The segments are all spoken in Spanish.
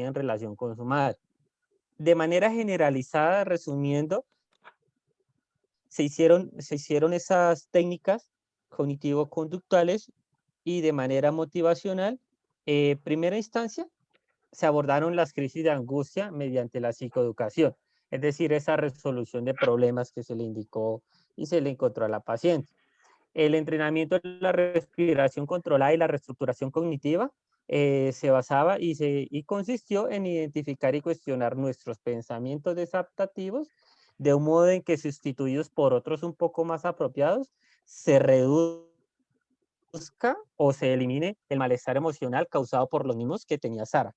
tenía en relación con su madre. De manera generalizada, resumiendo, se hicieron esas técnicas cognitivo-conductuales y de manera motivacional, primera instancia, se abordaron las crisis de angustia mediante la psicoeducación, es decir, esa resolución de problemas que se le indicó y se le encontró a la paciente. El entrenamiento de la respiración controlada y la reestructuración cognitiva se basaba y consistió en identificar y cuestionar nuestros pensamientos desadaptativos de un modo en que, sustituidos por otros un poco más apropiados, se reduzca o se elimine el malestar emocional causado por los mismos que tenía Sara.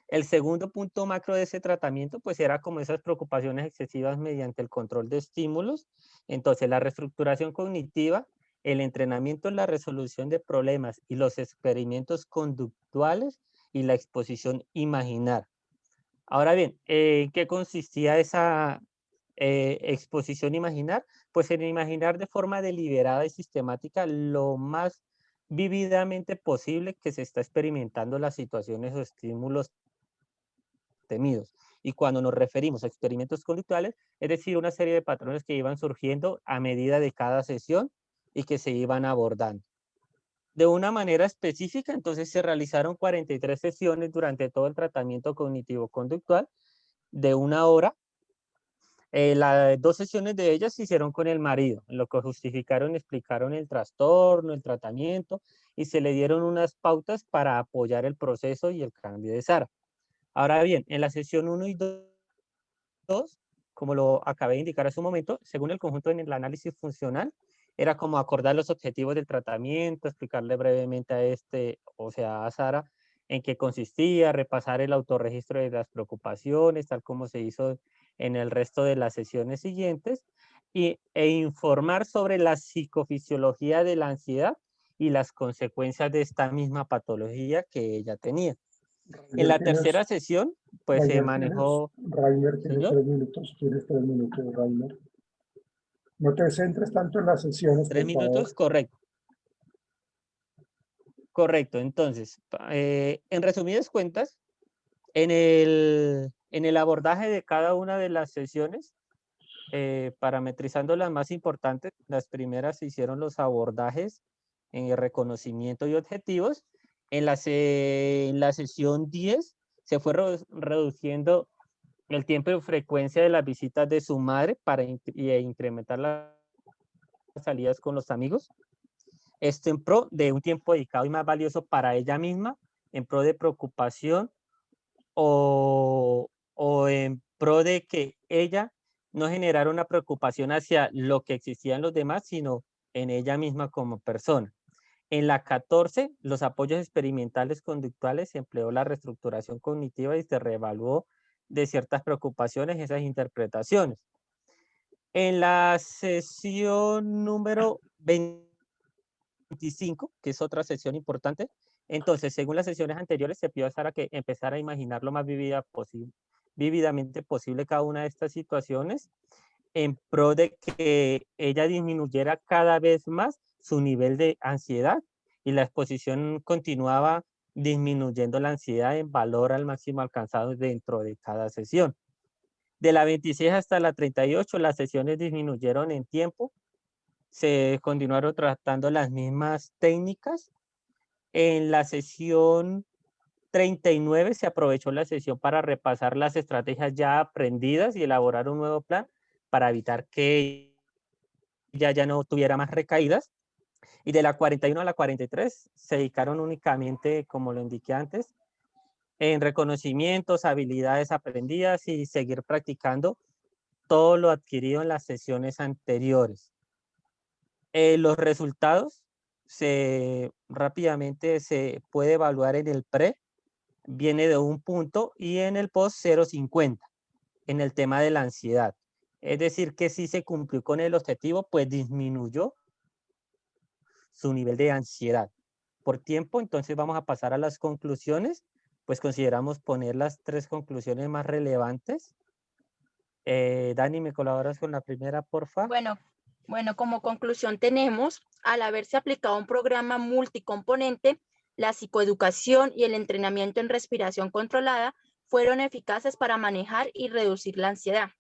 El segundo punto macro de ese tratamiento, pues era como esas preocupaciones excesivas mediante el control de estímulos. Entonces, la reestructuración cognitiva, el entrenamiento en la resolución de problemas y los experimentos conductuales y la exposición imaginar. Ahora bien, ¿en qué consistía esa exposición imaginar? Pues en imaginar de forma deliberada y sistemática lo más vívidamente posible que se está experimentando las situaciones o estímulos temidos. Y cuando nos referimos a experimentos conductuales, es decir, una serie de patrones que iban surgiendo a medida de cada sesión y que se iban abordando. De una manera específica, entonces se realizaron 43 sesiones durante todo el tratamiento cognitivo-conductual de 1 hora. Las 2 sesiones de ellas se hicieron con el marido, en lo que justificaron, explicaron el trastorno, el tratamiento y se le dieron unas pautas para apoyar el proceso y el cambio de Sara. Ahora bien, en la sesión 1 y 2, como lo acabé de indicar hace un momento, según el conjunto en el análisis funcional, era como acordar los objetivos del tratamiento, explicarle brevemente a o sea, a Sara, en qué consistía, repasar el autorregistro de las preocupaciones, tal como se hizo en el resto de las sesiones siguientes, e informar sobre la psicofisiología de la ansiedad y las consecuencias de esta misma patología que ella tenía. En Rainer, la tercera sesión, pues se manejó, Rainer, tienes señor, 3 minutos, tienes 3 minutos, Rainer. No te centres tanto en las sesiones, tres por favor. minutos, correcto, correcto. Entonces, en resumidas cuentas, en el abordaje de cada una de las sesiones, parametrizando las más importantes, las primeras se hicieron los abordajes en reconocimiento y objetivos. En la sesión 10 se fue reduciendo el tiempo y frecuencia de las visitas de su madre para incrementar las salidas con los amigos. Esto en pro de un tiempo dedicado y más valioso para ella misma, en pro de preocupación o en pro de que ella no generara una preocupación hacia lo que existía en los demás, sino en ella misma como persona. En la 14, los apoyos experimentales conductuales, se empleó la reestructuración cognitiva y se reevaluó de ciertas preocupaciones esas interpretaciones. En la sesión número 25, que es otra sesión importante, entonces, según las sesiones anteriores, se pidió a Sara que empezara a imaginar lo más vívidamente posible cada una de estas situaciones en pro de que ella disminuyera cada vez más su nivel de ansiedad y la exposición continuaba disminuyendo la ansiedad en valor al máximo alcanzado dentro de cada sesión. De la 26 hasta la 38, las sesiones disminuyeron en tiempo, se continuaron tratando las mismas técnicas. En la sesión 39 se aprovechó la sesión para repasar las estrategias ya aprendidas y elaborar un nuevo plan para evitar que ella ya no tuviera más recaídas. Y de la 41 a la 43 se dedicaron únicamente, como lo indiqué antes, en reconocimientos, habilidades aprendidas y seguir practicando todo lo adquirido en las sesiones anteriores. Los resultados rápidamente se puede evaluar en el pre, viene de 1 punto, y en el post 0,50 en el tema de la ansiedad. Es decir, que si se cumplió con el objetivo, pues disminuyó su nivel de ansiedad. Por tiempo, entonces vamos a pasar a las conclusiones, pues consideramos poner las 3 conclusiones más relevantes. Dani, ¿me colaboras con la primera, porfa? Bueno, bueno, como conclusión tenemos, al haberse aplicado un programa multicomponente, la psicoeducación y el entrenamiento en respiración controlada fueron eficaces para manejar y reducir la ansiedad.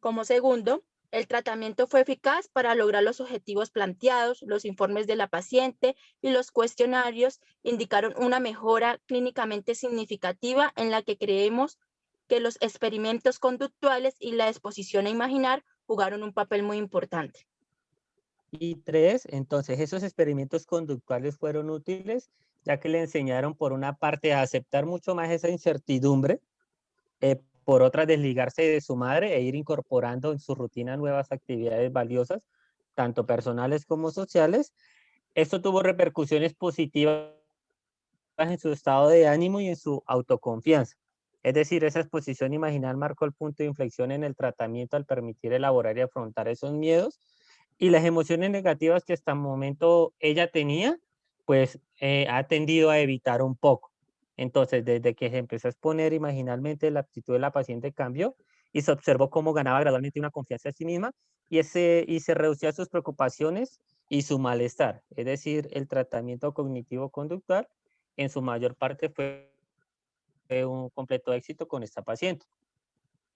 Como segundo, el tratamiento fue eficaz para lograr los objetivos planteados. Los informes de la paciente y los cuestionarios indicaron una mejora clínicamente significativa en la que creemos que los experimentos conductuales y la exposición a imaginar jugaron un papel muy importante. Y 3, entonces esos experimentos conductuales fueron útiles, ya que le enseñaron por una parte a aceptar mucho más esa incertidumbre, por otra desligarse de su madre e ir incorporando en su rutina nuevas actividades valiosas, tanto personales como sociales. Esto tuvo repercusiones positivas en su estado de ánimo y en su autoconfianza. Es decir, esa exposición imaginal marcó el punto de inflexión en el tratamiento al permitir elaborar y afrontar esos miedos y las emociones negativas que hasta el momento ella tenía, pues ha tendido a evitar un poco. Entonces, desde que se empezó a exponer imaginalmente, la actitud de la paciente cambió y se observó cómo ganaba gradualmente una confianza en sí misma y se reducía sus preocupaciones y su malestar. Es decir, el tratamiento cognitivo-conductual en su mayor parte fue un completo éxito con esta paciente.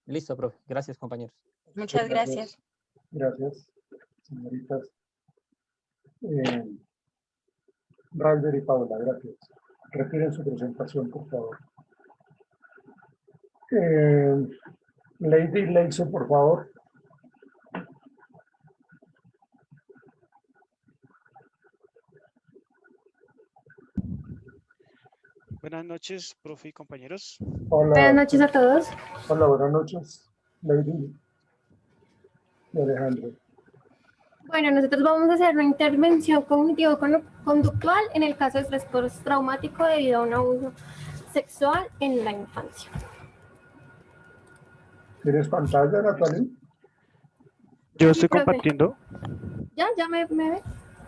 Listo, profe. Gracias, compañeros. Muchas gracias. Gracias, señoritas. Ralder y Paola, gracias. Retiren su presentación, por favor. Lady Leiso, por favor. Buenas noches, profe y compañeros. Hola. Buenas noches a todos. Hola, buenas noches, Lady y Alejandro. Bueno, nosotros vamos a hacer una intervención cognitivo-conductual en el caso de estrés postraumático debido a un abuso sexual en la infancia. ¿Tienes pantalla, Natalie? Yo estoy Profe. compartiendo. ¿Ya me ve?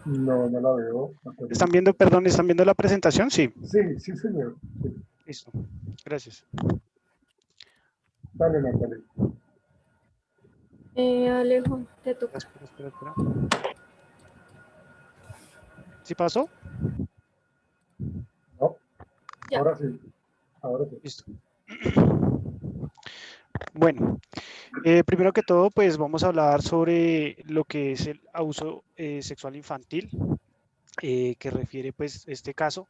No, no la veo, Natalie. ¿Están viendo, perdón, están viendo la presentación? Sí. Sí, señor. Sí. Listo. Gracias. Dale, Natalie. Alejo, te toca. Espera. ¿Sí pasó? No, Ya. ahora sí. Ahora sí. Listo. Bueno, primero que todo, pues vamos a hablar sobre lo que es el abuso sexual infantil, que refiere pues este caso.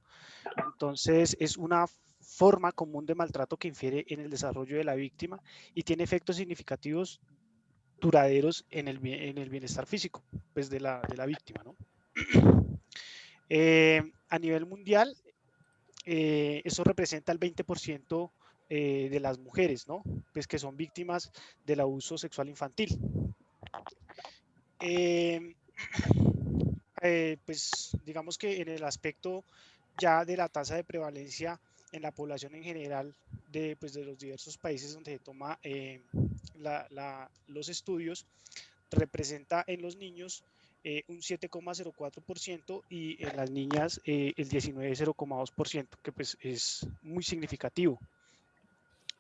Entonces, es una forma común de maltrato que infiere en el desarrollo de la víctima y tiene efectos significativos duraderos en el bienestar físico pues de la víctima, ¿no? A nivel mundial, eso representa el 20% de las mujeres, ¿no? Pues que son víctimas del abuso sexual infantil. Pues digamos que en el aspecto ya de la tasa de prevalencia en la población en general de, pues, de los diversos países donde se toma los estudios, representa en los niños un 7,04% y en las niñas el 19,02%, que pues es muy significativo.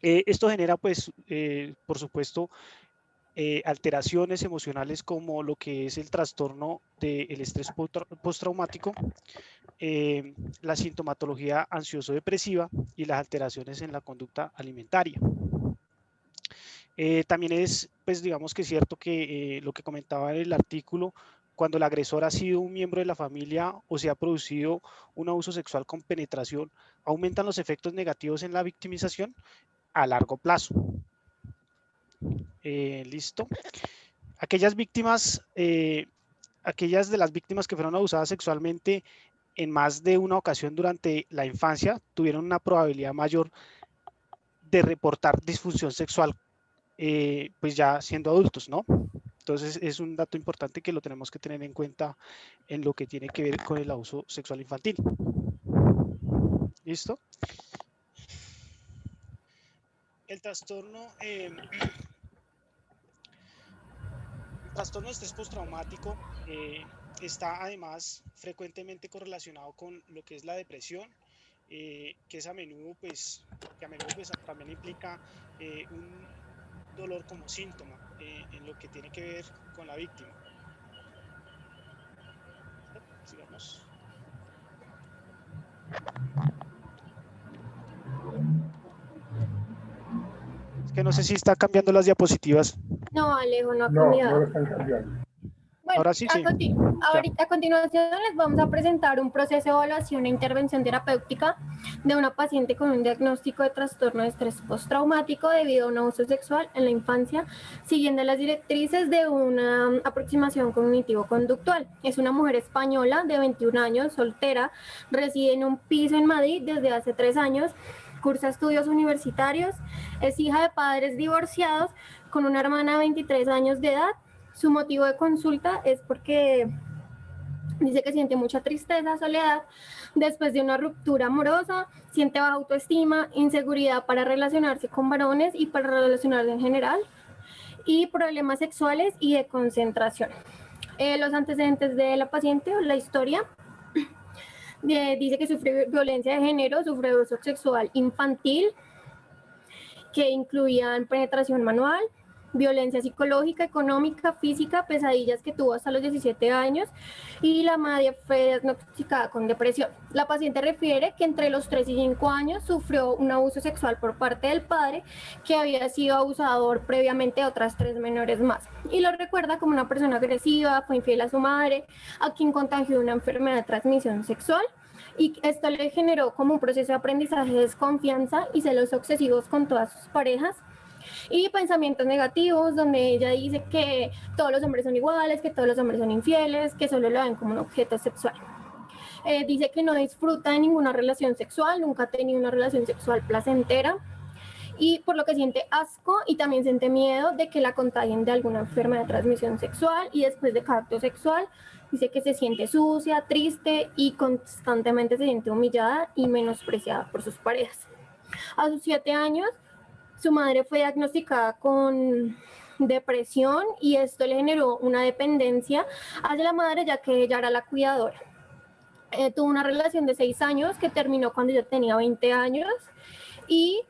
Esto genera pues por supuesto alteraciones emocionales como lo que es el trastorno del estrés postraumático, la sintomatología ansioso-depresiva y las alteraciones en la conducta alimentaria. También es, pues digamos que es cierto que lo que comentaba en el artículo, cuando el agresor ha sido un miembro de la familia o se ha producido un abuso sexual con penetración, aumentan los efectos negativos en la victimización a largo plazo. Listo. Aquellas víctimas, aquellas de las víctimas que fueron abusadas sexualmente en más de una ocasión durante la infancia tuvieron una probabilidad mayor de reportar disfunción sexual pues ya siendo adultos, ¿no? Entonces es un dato importante que lo tenemos que tener en cuenta en lo que tiene que ver con el abuso sexual infantil. ¿Listo? El trastorno de estrés postraumático está además frecuentemente correlacionado con lo que es la depresión, que es a menudo pues también implica un dolor como síntoma en lo que tiene que ver con la víctima. Sigamos. Que no sé si está cambiando las diapositivas. No, Alejo, no ha No, cambiado. no lo están cambiando. Bueno, Ahora sí, sí. ahorita a continuación les vamos a presentar un proceso de evaluación e intervención terapéutica de una paciente con un diagnóstico de trastorno de estrés postraumático debido a un abuso sexual en la infancia, siguiendo las directrices de una aproximación cognitivo-conductual. Es una mujer española de 21 años, soltera, reside en un piso en Madrid desde hace 3 años, cursa estudios universitarios, es hija de padres divorciados con una hermana de 23 años de edad. Su motivo de consulta es porque dice que siente mucha tristeza, soledad, después de una ruptura amorosa, siente baja autoestima, inseguridad para relacionarse con varones y para relacionarse en general, y problemas sexuales y de concentración. Los antecedentes de la paciente o la historia dice que sufre violencia de género, sufre abuso sexual infantil, que incluían penetración manual, violencia psicológica, económica, física, pesadillas que tuvo hasta los 17 años, y la madre fue diagnosticada con depresión. La paciente refiere que entre los 3 y 5 años sufrió un abuso sexual por parte del padre, que había sido abusador previamente de otras 3 menores más, y lo recuerda como una persona agresiva, fue infiel a su madre, a quien contagió una enfermedad de transmisión sexual, y esto le generó como un proceso de aprendizaje de desconfianza y celos obsesivos con todas sus parejas, y pensamientos negativos, donde ella dice que todos los hombres son iguales, que todos los hombres son infieles, que solo lo ven como un objeto sexual. Dice que no disfruta de ninguna relación sexual, nunca ha tenido una relación sexual placentera, y por lo que siente asco y también siente miedo de que la contagien de alguna enfermedad de transmisión sexual, y después de cada acto sexual dice que se siente sucia, triste y constantemente se siente humillada y menospreciada por sus parejas. A sus 7 años, su madre fue diagnosticada con depresión y esto le generó una dependencia hacia la madre, ya que ella era la cuidadora. Tuvo una relación de 6 años que terminó cuando ella tenía 20 años, y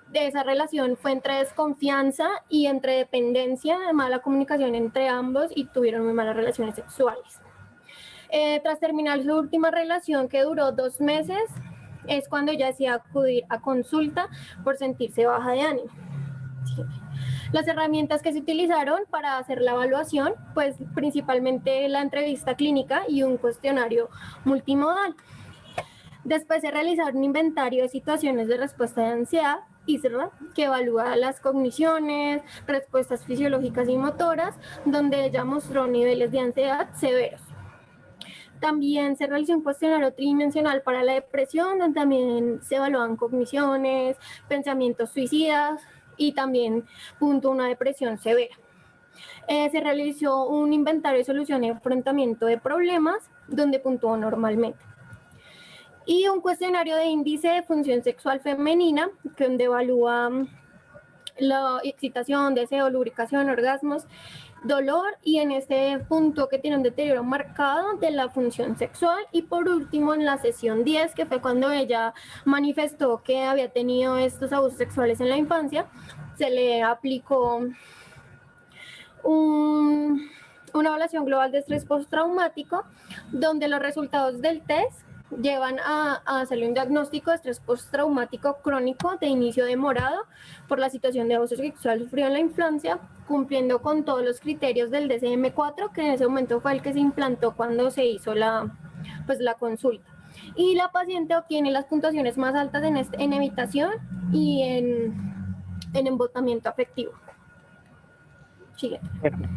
de esa relación fue entre desconfianza y entre dependencia, de mala comunicación entre ambos, y tuvieron muy malas relaciones sexuales. Tras terminar su última relación, que duró 2 meses, es cuando ella decía acudir a consulta por sentirse baja de ánimo. Sí. Las herramientas que se utilizaron para hacer la evaluación, pues principalmente la entrevista clínica y un cuestionario multimodal. Después se realizaron un inventario de situaciones de respuesta de ansiedad, ISRA, que evalúa las cogniciones, respuestas fisiológicas y motoras, donde ella mostró niveles de ansiedad severos. También se realizó un cuestionario tridimensional para la depresión, donde también se evaluaban cogniciones, pensamientos suicidas, y también puntuó una depresión severa. Se realizó un inventario de solución y enfrentamiento de problemas, donde puntuó normalmente. Y un cuestionario de índice de función sexual femenina, donde evalúa la excitación, deseo, lubricación, orgasmos, dolor, y en este punto que tiene un deterioro marcado de la función sexual. Y por último, en la sesión 10, que fue cuando ella manifestó que había tenido estos abusos sexuales en la infancia, se le aplicó una evaluación global de estrés postraumático, donde los resultados del test llevan a hacerle un diagnóstico de estrés postraumático crónico de inicio demorado por la situación de abuso sexual sufrido en la infancia, cumpliendo con todos los criterios del DSM-4, que en ese momento fue el que se implantó cuando se hizo la consulta. Y la paciente obtiene las puntuaciones más altas en evitación y en embotamiento afectivo. Siguiente. Bueno,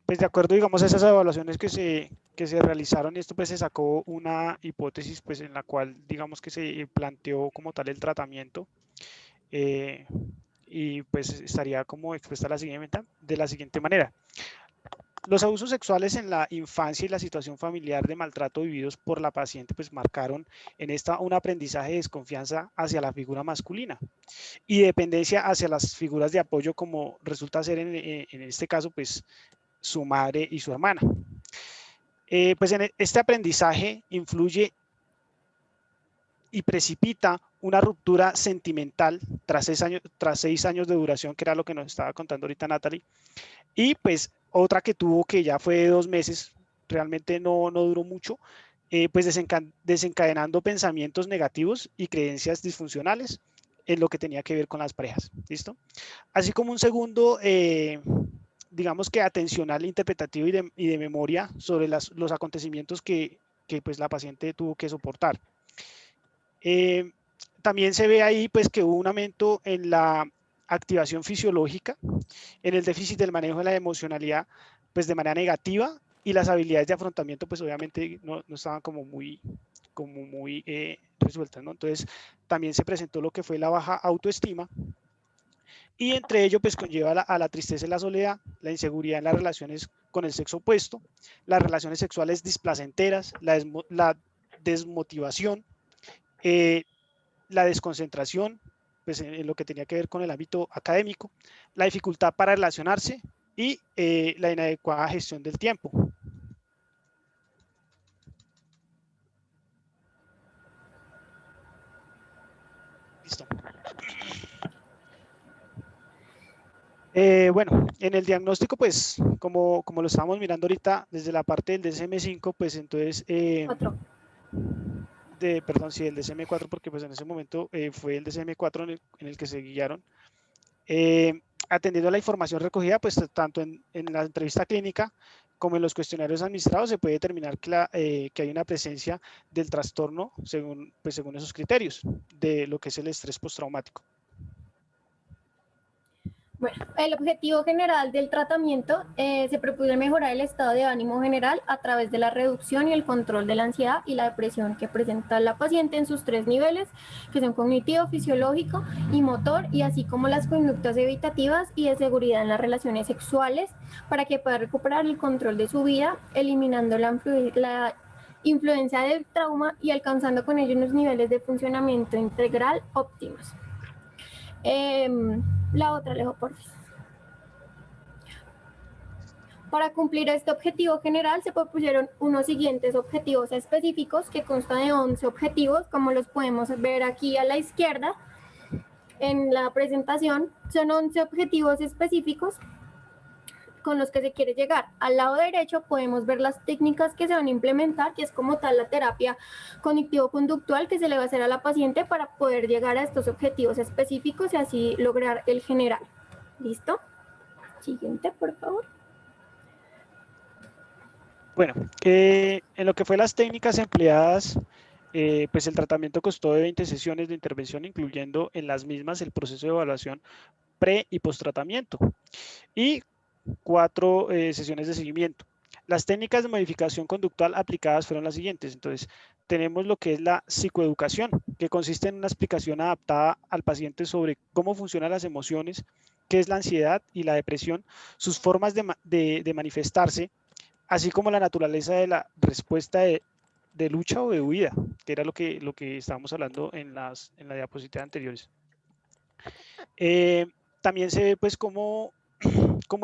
pues de acuerdo, digamos, a esas evaluaciones que se realizaron, y esto pues se sacó una hipótesis pues en la cual digamos que se planteó como tal el tratamiento, y pues estaría como expuesta de la siguiente manera. Los abusos sexuales en la infancia y la situación familiar de maltrato vividos por la paciente pues marcaron en esta un aprendizaje de desconfianza hacia la figura masculina y dependencia hacia las figuras de apoyo, como resulta ser en este caso pues su madre y su hermana. Pues en este aprendizaje influye y precipita una ruptura sentimental tras 6 años de duración, que era lo que nos estaba contando ahorita Natalie, y pues otra que tuvo, que ya fue de 2 meses, realmente no duró mucho, pues desencadenando pensamientos negativos y creencias disfuncionales, en lo que tenía que ver con las parejas. ¿Listo? Así como un segundo, digamos que atencional, interpretativo y de memoria sobre los acontecimientos que pues la paciente tuvo que soportar. También se ve ahí pues que hubo un aumento en la activación fisiológica, en el déficit del manejo de la emocionalidad pues de manera negativa, y las habilidades de afrontamiento pues obviamente no estaban como muy resueltas, ¿no? Entonces también se presentó lo que fue la baja autoestima, y entre ello pues conlleva a la tristeza y la soledad, la inseguridad en las relaciones con el sexo opuesto, las relaciones sexuales displacenteras, la desmotivación, la desconcentración pues en lo que tenía que ver con el ámbito académico, la dificultad para relacionarse y la inadecuada gestión del tiempo. Listo. Bueno, en el diagnóstico, pues, como lo estamos mirando ahorita desde la parte del DSM-5, pues entonces, perdón, sí, el DSM-4, porque pues en ese momento fue el DSM-4 en el que se guiaron. Atendiendo a la información recogida, pues tanto en la entrevista clínica como en los cuestionarios administrados, se puede determinar que hay una presencia del trastorno según esos criterios de lo que es el estrés postraumático. Bueno, el objetivo general del tratamiento se propuso mejorar el estado de ánimo general a través de la reducción y el control de la ansiedad y la depresión que presenta la paciente en sus 3 niveles, que son cognitivo, fisiológico y motor, y así como las conductas evitativas y de seguridad en las relaciones sexuales, para que pueda recuperar el control de su vida, eliminando la influencia del trauma y alcanzando con ello unos niveles de funcionamiento integral óptimos. La otra, Alejo, por favor. Para cumplir este objetivo general se propusieron unos siguientes objetivos específicos, que constan de 11 objetivos, como los podemos ver aquí a la izquierda en la presentación. Son 11 objetivos específicos con los que se quiere llegar. Al lado derecho podemos ver las técnicas que se van a implementar, que es como tal la terapia cognitivo-conductual que se le va a hacer a la paciente para poder llegar a estos objetivos específicos y así lograr el general. ¿Listo? Siguiente, por favor. Bueno, en lo que fue las técnicas empleadas, pues el tratamiento constó de 20 sesiones de intervención, incluyendo en las mismas el proceso de evaluación pre- y post-tratamiento, y 4 sesiones de seguimiento. Las técnicas de modificación conductual aplicadas fueron las siguientes. Entonces, tenemos lo que es la psicoeducación, que consiste en una explicación adaptada al paciente sobre cómo funcionan las emociones, qué es la ansiedad y la depresión, sus formas de manifestarse, así como la naturaleza de la respuesta de lucha o de huida, que era lo que estábamos hablando en la diapositiva anteriores. También se ve pues cómo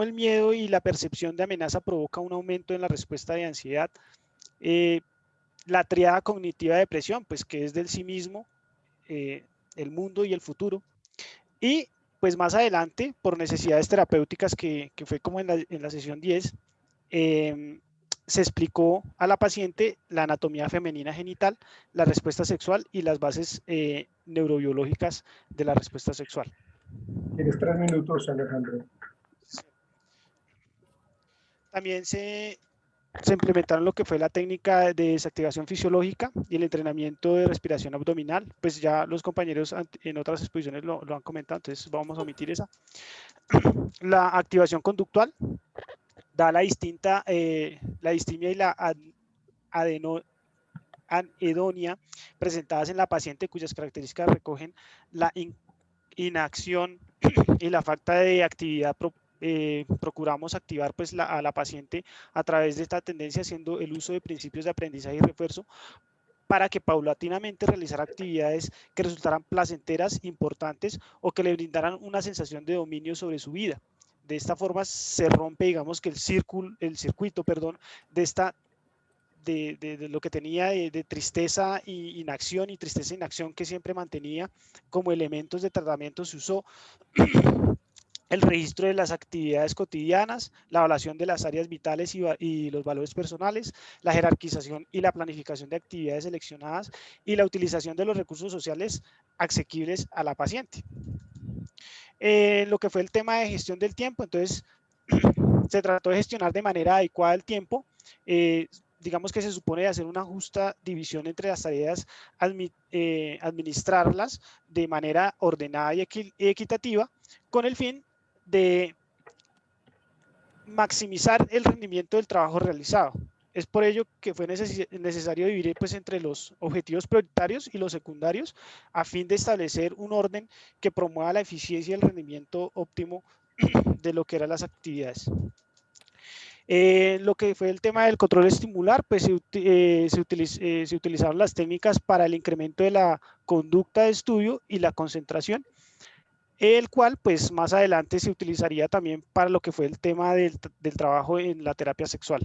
el miedo y la percepción de amenaza provoca un aumento en la respuesta de ansiedad. La triada cognitiva de depresión, pues que es del sí mismo, el mundo y el futuro. Y pues más adelante, por necesidades terapéuticas, que fue como en la sesión 10, se explicó a la paciente la anatomía femenina genital, la respuesta sexual y las bases neurobiológicas de la respuesta sexual. Tienes 3 minutos, Alejandro. También se implementaron lo que fue la técnica de desactivación fisiológica y el entrenamiento de respiración abdominal. Pues ya los compañeros en otras exposiciones lo han comentado, entonces vamos a omitir esa. La activación conductual da la distimia y la anedonia presentadas en la paciente, cuyas características recogen la inacción y la falta de actividad. Procuramos activar pues a la paciente a través de esta tendencia, haciendo el uso de principios de aprendizaje y refuerzo para que paulatinamente realizara actividades que resultaran placenteras, importantes o que le brindaran una sensación de dominio sobre su vida. De esta forma se rompe, digamos, que el circuito, de lo que tenía de tristeza e inacción, y tristeza e inacción que siempre mantenía como elementos de tratamiento. Se usó el registro de las actividades cotidianas, la evaluación de las áreas vitales y los valores personales, la jerarquización y la planificación de actividades seleccionadas y la utilización de los recursos sociales asequibles a la paciente. Lo que fue el tema de gestión del tiempo, entonces se trató de gestionar de manera adecuada el tiempo. Digamos que se supone de hacer una justa división entre las tareas, administrarlas de manera ordenada y equitativa, con el fin de maximizar el rendimiento del trabajo realizado. Es por ello que fue necesario dividir pues, entre los objetivos prioritarios y los secundarios a fin de establecer un orden que promueva la eficiencia y el rendimiento óptimo de lo que eran las actividades. Lo que fue el tema del control estimular, pues se utilizaron las técnicas para el incremento de la conducta de estudio y la concentración, el cual pues más adelante se utilizaría también para lo que fue el tema del trabajo en la terapia sexual.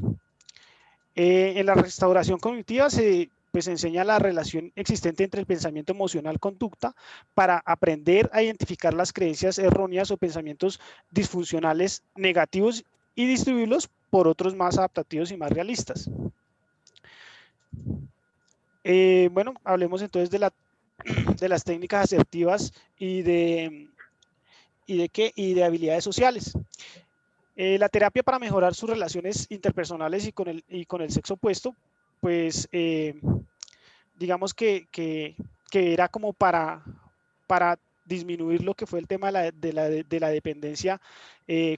En la restauración cognitiva se enseña la relación existente entre el pensamiento emocional-conducta para aprender a identificar las creencias erróneas o pensamientos disfuncionales negativos y distribuirlos por otros más adaptativos y más realistas. Bueno, hablemos entonces de las técnicas asertivas y de habilidades sociales. La terapia para mejorar sus relaciones interpersonales y con el sexo opuesto, pues digamos que era como para disminuir lo que fue el tema de la dependencia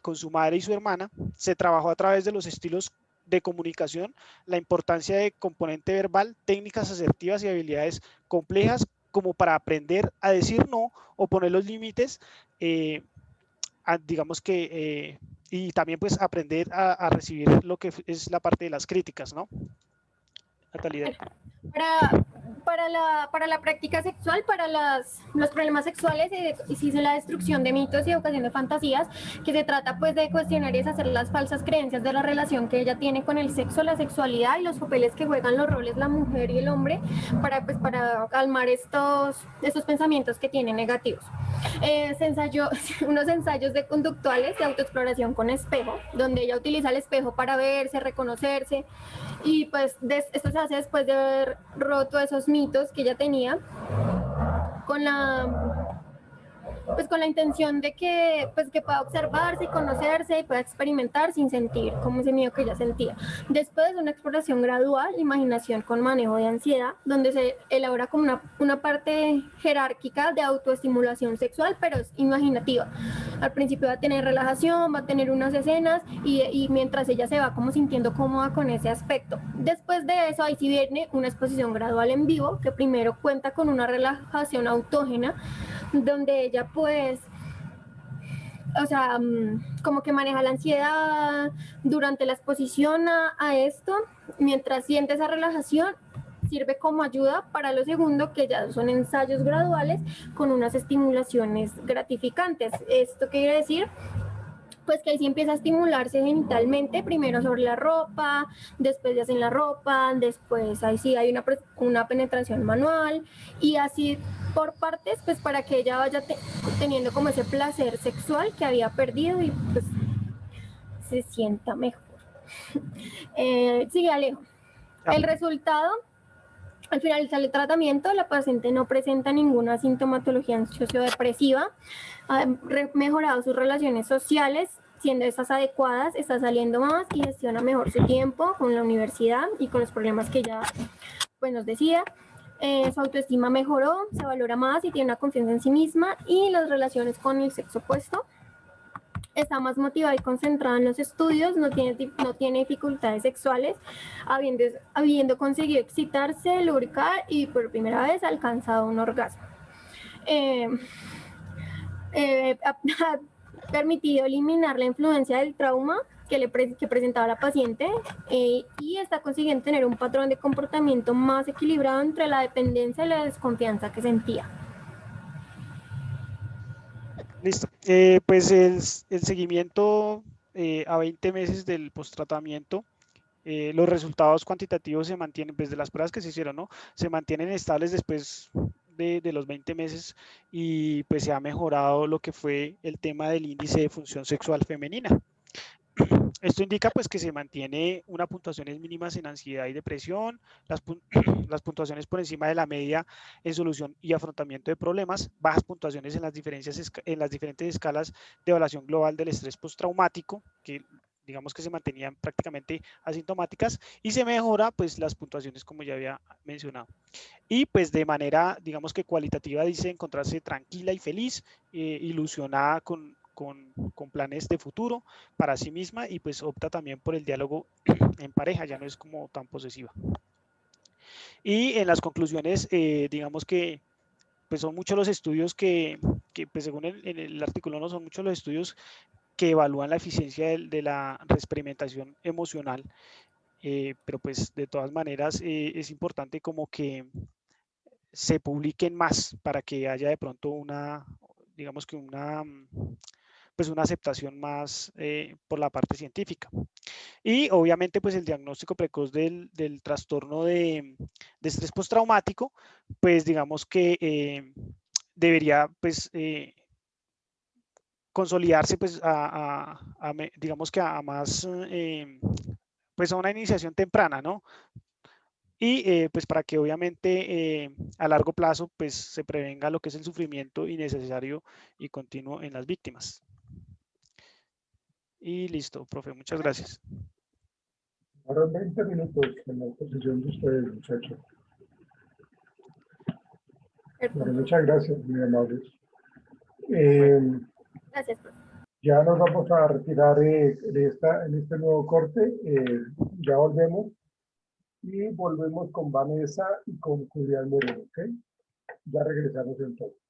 con su madre y su hermana. Se trabajó a través de los estilos de comunicación, la importancia de componente verbal, técnicas asertivas y habilidades complejas como para aprender a decir no o poner los límites, digamos que, y también pues aprender a recibir lo que es la parte de las críticas, ¿no? Natalia. Para la práctica sexual, para los problemas sexuales, y se hizo la destrucción de mitos y educación de fantasías, que se trata pues de cuestionar y deshacer las falsas creencias de la relación que ella tiene con el sexo, la sexualidad y los papeles que juegan los roles la mujer y el hombre, para calmar estos pensamientos que tiene negativos. Se ensayó unos ensayos de conductuales de autoexploración con espejo, donde ella utiliza el espejo para verse, reconocerse, y pues esto se hace después de haber roto esos mitos que ella tenía con la intención de que pueda observarse y conocerse y pueda experimentar sin sentir como ese miedo que ella sentía. Después de una exploración gradual, imaginación con manejo de ansiedad, donde se elabora como una parte jerárquica de autoestimulación sexual, pero es imaginativa. Al principio va a tener relajación, va a tener unas escenas y mientras ella se va como sintiendo cómoda con ese aspecto. Después de eso, ahí sí viene una exposición gradual en vivo, que primero cuenta con una relajación autógena, donde ella pues, o sea, como que maneja la ansiedad durante la exposición a esto, mientras siente esa relajación, sirve como ayuda para lo segundo, que ya son ensayos graduales con unas estimulaciones gratificantes. ¿Esto qué quiere decir? Pues que ahí sí empieza a estimularse genitalmente, primero sobre la ropa, después ya hacen la ropa, después ahí sí hay una penetración manual, y así por partes, pues para que ella vaya teniendo como ese placer sexual que había perdido y pues se sienta mejor. Sigue, Alejo. El resultado: al finalizar el tratamiento, la paciente no presenta ninguna sintomatología sociodepresiva, ha mejorado sus relaciones sociales, siendo estas adecuadas, está saliendo más y gestiona mejor su tiempo con la universidad y con los problemas que ella pues, nos decía. Su autoestima mejoró, se valora más y tiene una confianza en sí misma, y las relaciones con el sexo opuesto. Está más motivada y concentrada en los estudios, no tiene dificultades sexuales, habiendo conseguido excitarse, lubricar y por primera vez ha alcanzado un orgasmo. Ha permitido eliminar la influencia del trauma que presentaba la paciente, y está consiguiendo tener un patrón de comportamiento más equilibrado entre la dependencia y la desconfianza que sentía. Listo. Pues el seguimiento a 20 meses del posttratamiento, los resultados cuantitativos se mantienen, desde las pruebas que se hicieron, ¿no? Se mantienen estables después de los 20 meses y pues se ha mejorado lo que fue el tema del índice de función sexual femenina. Esto indica pues que se mantiene unas puntuaciones mínimas en ansiedad y depresión, las puntuaciones por encima de la media en solución y afrontamiento de problemas, bajas puntuaciones en las diferentes escalas de evaluación global del estrés postraumático, que digamos que se mantenían prácticamente asintomáticas, y se mejora pues las puntuaciones como ya había mencionado. Y pues de manera, digamos que cualitativa, dice encontrarse tranquila y feliz, ilusionada con planes de futuro para sí misma, y pues opta también por el diálogo en pareja, ya no es como tan posesiva. Y en las conclusiones, digamos que pues son muchos los estudios que pues según el artículo no son muchos los estudios que evalúan la eficiencia de la reexperimentación emocional, pero pues de todas maneras es importante como que se publiquen más para que haya de pronto una, digamos que una aceptación más por la parte científica. Y obviamente pues el diagnóstico precoz del trastorno de estrés postraumático, pues digamos que debería pues consolidarse pues digamos que a más, pues a una iniciación temprana, ¿no? Y pues para que obviamente a largo plazo pues se prevenga lo que es el sufrimiento innecesario y continuo en las víctimas. Y listo, profe, muchas gracias. Ahora 20 minutos en la exposición de ustedes, muchachos. Bueno, muchas gracias, muy amables. Gracias, profe. Ya nos vamos a retirar en este nuevo corte. Ya volvemos. Y volvemos con Vanessa y con Julián Moreno, ¿ok? Ya regresamos entonces.